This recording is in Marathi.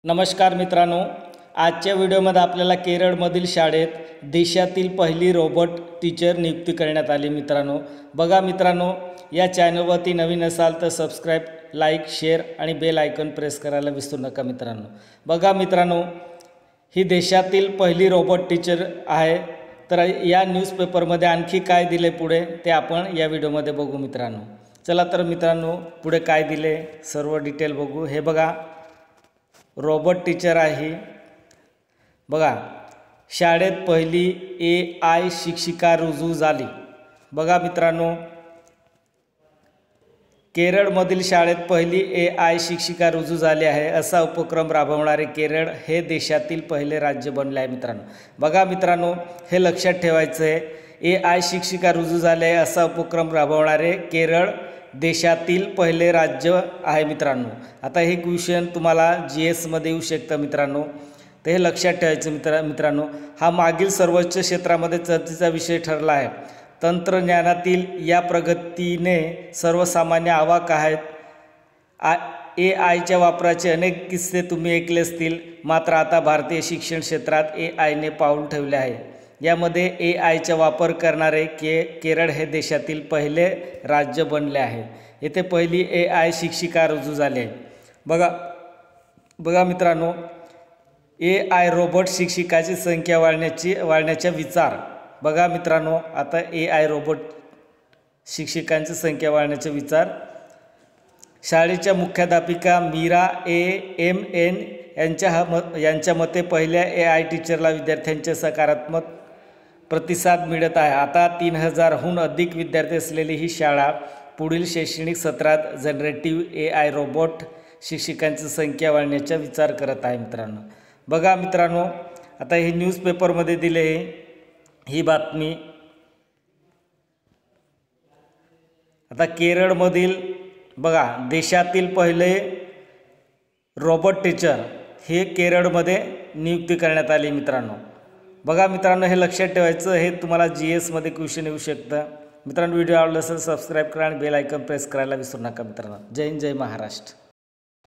नमस्कार मित्रांनो, आजच्या व्हिडिओमध्ये आपल्याला केरळमधील शाळेत देशातील पहिली रोबोट टीचर नियुक्ती करण्यात आली। मित्रांनो बघा मित्रांनो, या चॅनलवरती नवीन असाल तर सबस्क्राइब, लाईक, शेअर आणि बेल आयकॉन प्रेस करायला विसरू नका। मित्रांनो बघा मित्रांनो, ही देशातील पहिली रोबोट टीचर आहे। तर या न्यूजपेपरमध्ये आणखी काय दिले पुढे ते आपण या व्हिडिओमध्ये बघू। मित्रांनो चला तर मित्रांनो, पुढे काय दिले सर्व डिटेल बघू। हे बघा, रोबोट टीचर आहे। बघा, शाळेत पहिली AI शिक्षिका रुजू झाली। बघा मित्रांनो, केरळमधील शाळेत पहिली AI शिक्षिका रुजू झाली आहे। असा उपक्रम राबवणारे केरळ हे देशातील पहिले राज्य बनले आहे। मित्रांनो बघा मित्रांनो, हे लक्षात ठेवायचं आहे। AI शिक्षिका रुजू झाले आहे असा उपक्रम राबवणारे केरळ देशातील पहिले राज्य आहे। मित्रांनो आता हे क्वेश्चन तुम्हाला GS मध्ये येऊ शकतं। मित्रांनो तर हे लक्षात ठेवायचं। मित्रांनो हा मागील सर्वोच्च क्षेत्रामध्ये चर्चेचा विषय ठरला आहे। तंत्रज्ञानातील या प्रगतीने सर्वसामान्य अवाक आहेत। AIच्या वापराचे अनेक किस्से तुम्ही ऐकले असतील, मात्र आता भारतीय शिक्षण क्षेत्रात AIने पाऊल ठेवले आहे। यामध्ये AIचा वापर करणारे केरळ हे देशातील पहिले राज्य बनले आहे। येथे पहिली AI शिक्षिका रुजू झाली आहे। बघा मित्रांनो, AI रोबोट शिक्षिकाची संख्या वाढण्याचा विचार। बघा मित्रांनो, आता AI रोबोट शिक्षिकांची संख्या वाढण्याचा विचार। शाळेच्या मुख्याध्यापिका मीरा AMN यांच्या मते पहिल्या AI टीचरला विद्यार्थ्यांचे सकारात्मक प्रतिसाद मिळत आहे। आता 3000हून अधिक विद्यार्थी असलेली ही शाळा पुढील शैक्षणिक सत्रात जनरेटिव्ह AI रोबोट शिक्षकांची संख्या वाढवण्याचा विचार करत आहे। मित्रांनो बघा मित्रांनो, आता हे न्यूजपेपरमध्ये दिले ही बातमी। आता केरळमधील बघा, देशातील पहिले रोबोट टीचर हे केरळमध्ये नियुक्ती करण्यात आली। मित्रांनो बघा मित्रांनो, हे लक्षात ठेवायचं, हे तुम्हाला GS मध्ये क्वेश्चन येऊ शकतं। मित्रांनो व्हिडिओ आवडला असेल सबस्क्राइब करा आणि बेल आयकॉन प्रेस करायला विसरू नका। मित्रांनो जय हिंद, जय महाराष्ट्र।